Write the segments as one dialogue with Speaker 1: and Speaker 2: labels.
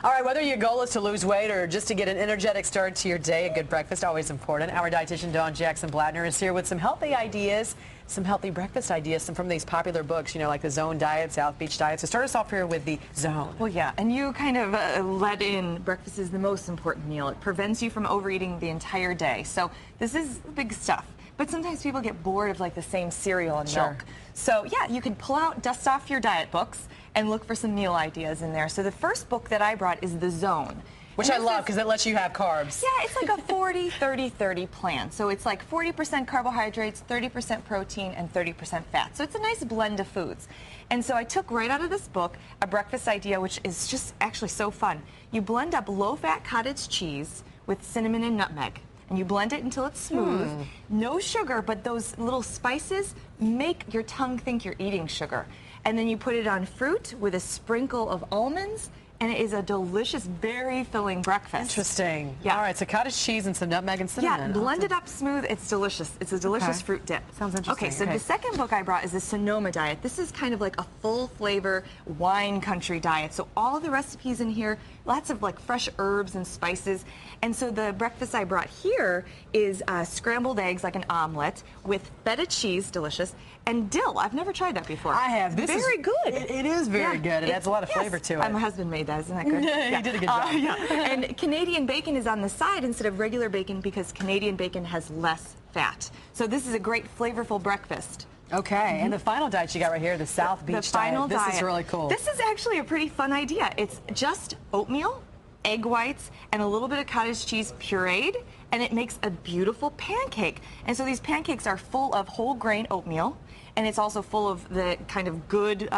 Speaker 1: All right, whether your goal is to lose weight or just to get an energetic start to your day, a good breakfast, always important. Our dietitian, Dawn Jackson Blattner, is here with some healthy ideas, some healthy breakfast ideas, some from these popular books, you know, like the Zone Diet, South Beach Diet. So start us off here with the Zone.
Speaker 2: Well, yeah, and you kind of let in breakfast is the most important meal. It prevents you from overeating the entire day. So this is big stuff. But sometimes people get bored of like the same cereal and milk. So yeah, you can pull out, dust off your diet books and look for some meal ideas in there. So the first book that I brought is The Zone.
Speaker 1: Which I love because it lets you have carbs.
Speaker 2: Yeah, it's like a 40-30-30 plan. So it's like 40% carbohydrates, 30% protein, and 30% fat. So it's a nice blend of foods. And so I took right out of this book a breakfast idea, which is just actually so fun. You blend up low-fat cottage cheese with cinnamon and nutmeg. And you blend it until it's smooth. No sugar, but those little spices make your tongue think you're eating sugar. And then you put it on fruit with a sprinkle of almonds, and it is a delicious, very filling breakfast.
Speaker 1: Interesting.
Speaker 2: Yeah.
Speaker 1: All right, so cottage cheese and some nutmeg and cinnamon.
Speaker 2: Yeah, blend it up smooth. It's delicious. It's a delicious fruit dip.
Speaker 1: Sounds interesting.
Speaker 2: Okay, so the second book I brought is the Sonoma Diet. This is kind of like a full flavor wine country diet. So all the recipes in here, lots of like fresh herbs and spices. And so the breakfast I brought here is scrambled eggs, like an omelet, with feta cheese, delicious, and dill. I've never tried that before.
Speaker 1: I have. This
Speaker 2: very
Speaker 1: is
Speaker 2: good.
Speaker 1: It is very good. It adds a lot of flavor to it.
Speaker 2: My husband made that. Isn't that good?
Speaker 1: He did a good job.
Speaker 2: And Canadian bacon is on the side instead of regular bacon because Canadian bacon has less fat. So this is a great flavorful breakfast.
Speaker 1: Okay, and the final diet you got right here, the South Beach
Speaker 2: the final
Speaker 1: Diet.
Speaker 2: diet.
Speaker 1: This is really cool.
Speaker 2: This is actually a pretty fun idea. It's just oatmeal, egg whites, and a little bit of cottage cheese pureed, and it makes a beautiful pancake. And so these pancakes are full of whole grain oatmeal, and it's also full of the kind of good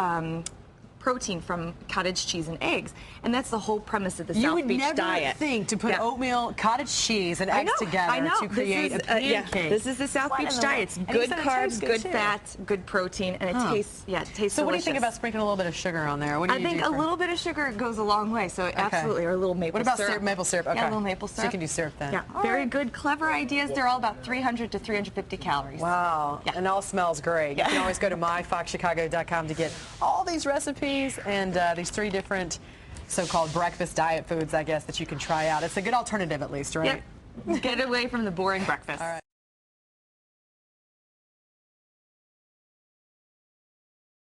Speaker 2: protein from cottage cheese and eggs. And that's the whole premise of the South Beach Diet.
Speaker 1: You would never think to put oatmeal, cottage cheese, and eggs together to create a pancake.
Speaker 2: This is the South Beach Diet. It's good carbs, good fat, good protein, and it tastes, it tastes delicious.
Speaker 1: So what do you think about sprinkling a little bit of sugar on there? What do you
Speaker 2: I think a little bit of sugar goes a long way, so absolutely, or a little maple syrup.
Speaker 1: What about syrup? Maple syrup, okay.
Speaker 2: Yeah, a little maple syrup.
Speaker 1: So you can do syrup then.
Speaker 2: Yeah, very good, clever ideas. They're all about 300 to 350 calories.
Speaker 1: Wow, and all smells great. You can always go to myfoxchicago.com to get all these recipes and these 3 different so-called breakfast diet foods, I guess, that you can try out. It's a good alternative at least, right?
Speaker 2: Yep. Get away from the boring breakfast.
Speaker 1: All right.